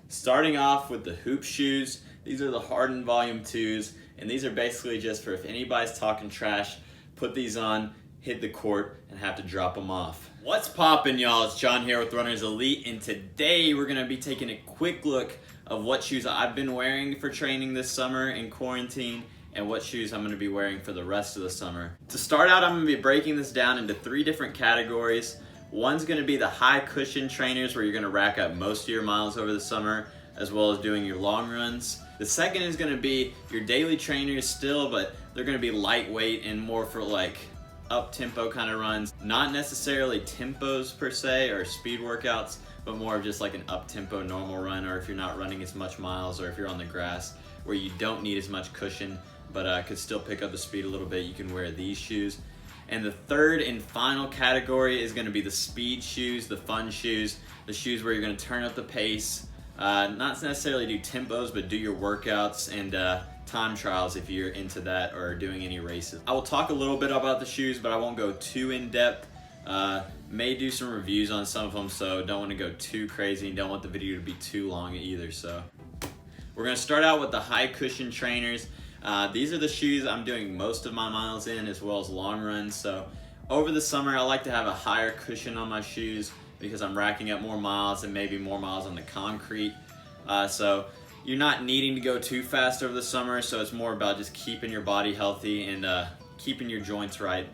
Starting off with the hoop shoes, these are the Harden Volume 2s, and these are basically just for if anybody's talking trash, put these on, hit the court, and have to drop them off. What's poppin', y'all? It's John here with Runners Elite, and today we're gonna be taking a quick look of what shoes I've been wearing for training this summer in quarantine, and what shoes I'm gonna be wearing for the rest of the summer. To start out, I'm gonna be breaking this down into 3 different categories. One's gonna be the high cushion trainers where you're gonna rack up most of your miles over the summer, as well as doing your long runs. The second is gonna be your daily trainers still, but they're gonna be lightweight and more for like up-tempo kind of runs. Not necessarily tempos per se or speed workouts, but more of just like an up-tempo normal run, or if you're not running as much miles, or if you're on the grass where you don't need as much cushion, but could still pick up the speed a little bit, you can wear these shoes. And the third and final category is gonna be the speed shoes, the fun shoes, the shoes where you're gonna turn up the pace, not necessarily do tempos, but do your workouts and time trials if you're into that or doing any races. I will talk a little bit about the shoes, but I won't go too in depth. May do some reviews on some of them, so don't want to go too crazy and don't want the video to be too long either. So we're gonna start out with the high cushion trainers. These are the shoes I'm doing most of my miles in, as well as long runs. So over the summer, I like to have a higher cushion on my shoes because I'm racking up more miles and maybe more miles on the concrete. So you're not needing to go too fast over the summer, so it's more about just keeping your body healthy and keeping your joints right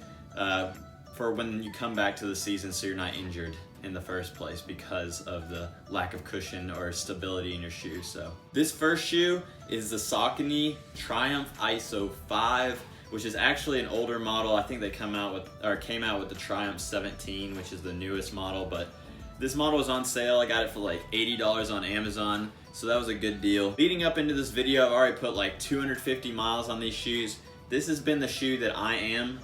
for when you come back to the season, so you're not injured in the first place because of the lack of cushion or stability in your shoes. So this first shoe is the Saucony Triumph ISO 5, which is actually an older model. I think they came out with the Triumph 17, which is the newest model, but this model was on sale. I got it for like $80 on Amazon, so that was a good deal. Leading up into this video, I've already put like 250 miles on these shoes. This has been the shoe that I am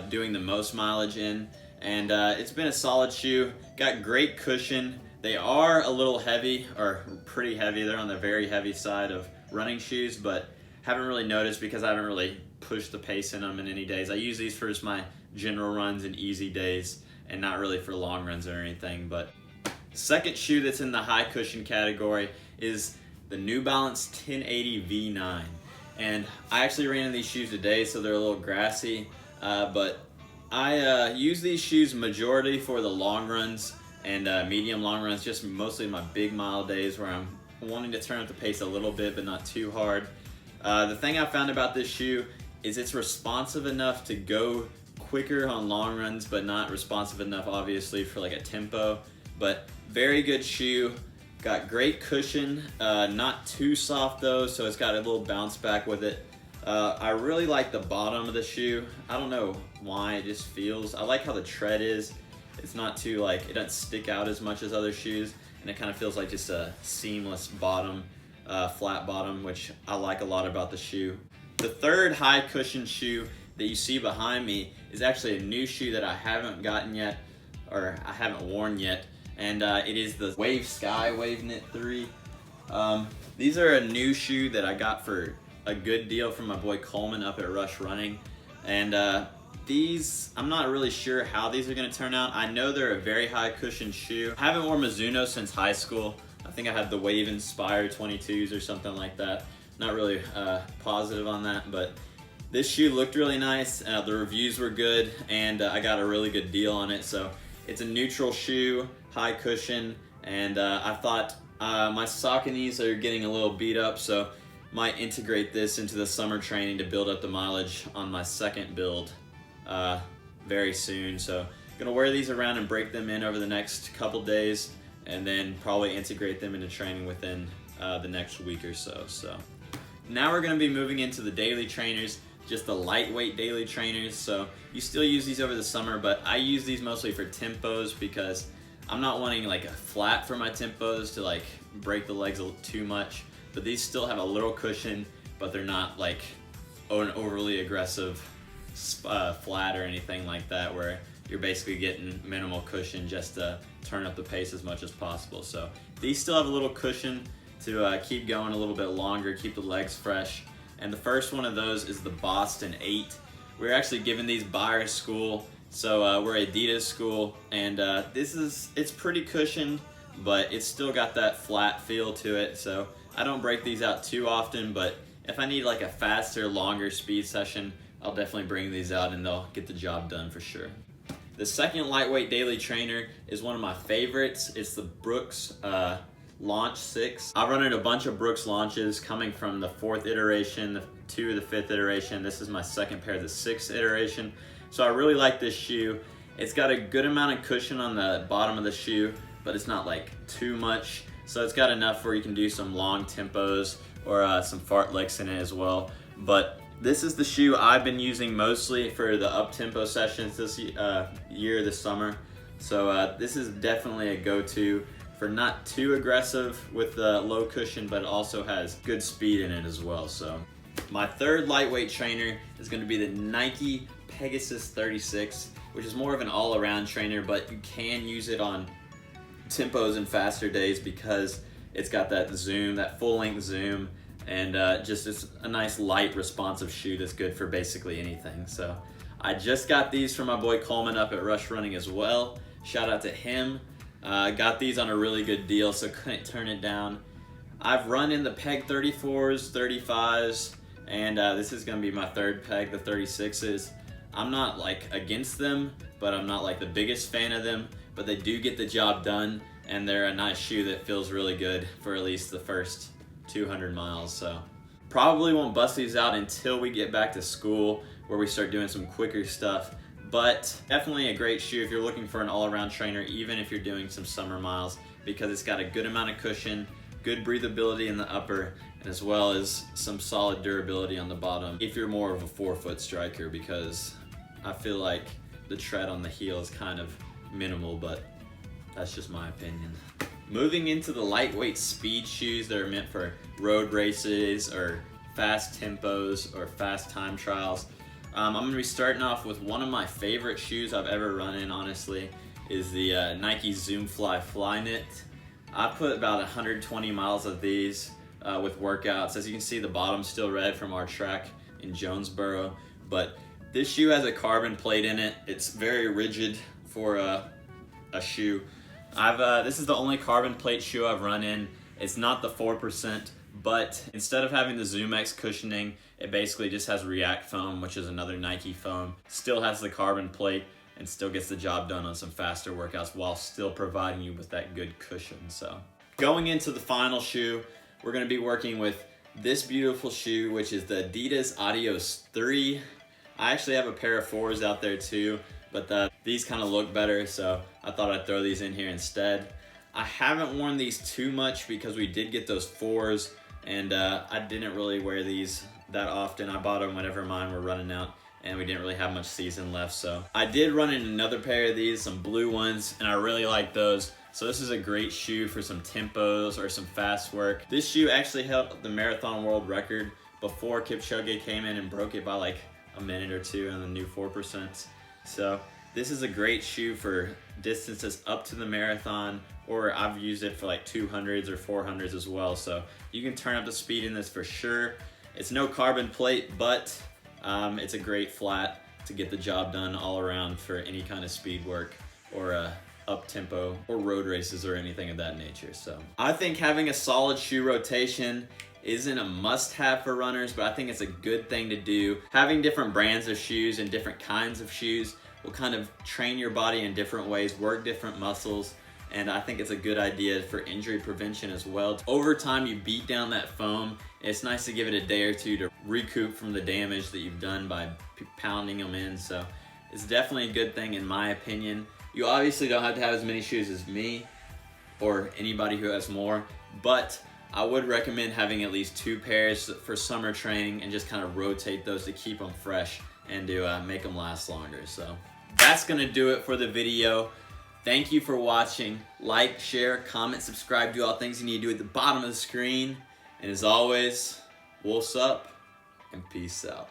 doing the most mileage in, and it's been a solid shoe. Got great cushion. They are a little heavy, or pretty heavy. They're on the very heavy side of running shoes, but haven't really noticed because I haven't really pushed the pace in them in any days. I use these for just my general runs and easy days, and not really for long runs or anything. But second shoe that's in the high cushion category is the New Balance 1080 V9. And I actually ran in these shoes today, so they're a little grassy, but I use these shoes majority for the long runs and medium long runs, just mostly my big mile days where I'm wanting to turn up the pace a little bit but not too hard. The thing I found about this shoe is it's responsive enough to go quicker on long runs, but not responsive enough obviously for like a tempo. But very good shoe, got great cushion, not too soft though, so it's got a little bounce back with it. I really like the bottom of the shoe. I don't know why, it just feels, I like how the tread is. It's not too like, it doesn't stick out as much as other shoes, and it kind of feels like just a seamless bottom, flat bottom, which I like a lot about the shoe. The third high cushion shoe that you see behind me is actually a new shoe that I haven't gotten yet, or I haven't worn yet, and it is the Wave Sky Wave Knit 3. These are a new shoe that I got for a good deal from my boy Coleman up at Rush Running, and these, I'm not really sure how these are going to turn out. I know they're a very high cushion shoe. I haven't worn Mizuno since high school. I think I had the Wave Inspire 22s or something like that. Not really positive on that, but this shoe looked really nice. The reviews were good, and I got a really good deal on it. So it's a neutral shoe, high cushion, and I thought my Sauconys are getting a little beat up, so might integrate this into the summer training to build up the mileage on my second build very soon. So gonna wear these around and break them in over the next couple days, and then probably integrate them into training within the next week or so. So now we're gonna be moving into the daily trainers, just the lightweight daily trainers. So you still use these over the summer, but I use these mostly for tempos because I'm not wanting like a flat for my tempos to like break the legs too much. But these still have a little cushion, but they're not like an overly aggressive flat or anything like that, where you're basically getting minimal cushion just to turn up the pace as much as possible. So these still have a little cushion to keep going a little bit longer, keep the legs fresh. And the first one of those is the Boston 8. We're actually giving these by our school, so we're Adidas school, and it's pretty cushioned. but it's still got that flat feel to it. So I don't break these out too often, but if I need like a faster, longer speed session, I'll definitely bring these out and they'll get the job done for sure. The second lightweight daily trainer is one of my favorites. It's the Brooks Launch 6. I've run in a bunch of Brooks launches coming from the 4th iteration to the 5th iteration. This is my second pair, the 6th iteration. So I really like this shoe. It's got a good amount of cushion on the bottom of the shoe, but it's not like too much. So it's got enough where you can do some long tempos or some fartleks in it as well. But this is the shoe I've been using mostly for the up-tempo sessions this this summer. So this is definitely a go-to for not too aggressive with the low cushion, but it also has good speed in it as well. So my third lightweight trainer is going to be the Nike Pegasus 36, which is more of an all-around trainer, but you can use it on tempos and faster days because it's got that zoom, that full-length zoom, and just it's a nice light responsive shoe that's good for basically anything. So I just got these from my boy Coleman up at Rush Running as well. Shout out to him. Got these on a really good deal, so couldn't turn it down. I've run in the Peg 34s, 35s, and this is gonna be my third Peg, the 36s. I'm not like against them, but I'm not like the biggest fan of them, but they do get the job done, and they're a nice shoe that feels really good for at least the first 200 miles. So probably won't bust these out until we get back to school where we start doing some quicker stuff, but definitely a great shoe if you're looking for an all-around trainer, even if you're doing some summer miles, because it's got a good amount of cushion, good breathability in the upper, and as well as some solid durability on the bottom if you're more of a forefoot striker, because I feel like the tread on the heel is kind of minimal, but that's just my opinion. Moving into the lightweight speed shoes that are meant for road races or fast tempos or fast time trials. I'm going to be starting off with one of my favorite shoes I've ever run in, honestly, is the Nike Zoom Fly Flyknit. I put about 120 miles of these with workouts. As you can see, the bottom's still red from our track in Jonesboro, but this shoe has a carbon plate in it. It's very rigid for a shoe. This is the only carbon plate shoe I've run in. It's not the 4%, but instead of having the ZoomX cushioning, it basically just has React foam, which is another Nike foam. Still has the carbon plate and still gets the job done on some faster workouts while still providing you with that good cushion. So going into the final shoe, we're gonna be working with this beautiful shoe, which is the Adidas Adios 3. I actually have a pair of 4s out there too, but these kind of look better, so I thought I'd throw these in here instead. I haven't worn these too much because we did get those 4s, and I didn't really wear these that often. I bought them whenever mine were running out, and we didn't really have much season left. So I did run in another pair of these, some blue ones, and I really like those. So this is a great shoe for some tempos or some fast work. This shoe actually held the marathon world record before Kipchoge came in and broke it by like a minute or two on the new 4%. So this is a great shoe for distances up to the marathon, or I've used it for like 200s or 400s as well. So you can turn up the speed in this for sure. It's no carbon plate, but it's a great flat to get the job done all around for any kind of speed work or up tempo or road races or anything of that nature. So I think having a solid shoe rotation isn't a must-have for runners, but I think it's a good thing to do. Having different brands of shoes and different kinds of shoes will kind of train your body in different ways, work different muscles, and I think it's a good idea for injury prevention as well. Over time, you beat down that foam. It's nice to give it a day or two to recoup from the damage that you've done by pounding them in, so it's definitely a good thing in my opinion. You obviously don't have to have as many shoes as me or anybody who has more, but I would recommend having at least 2 pairs for summer training and just kind of rotate those to keep them fresh and to make them last longer. So that's gonna do it for the video. Thank you for watching. Like, share, comment, subscribe, do all things you need to do at the bottom of the screen. And as always, wolves up and peace out.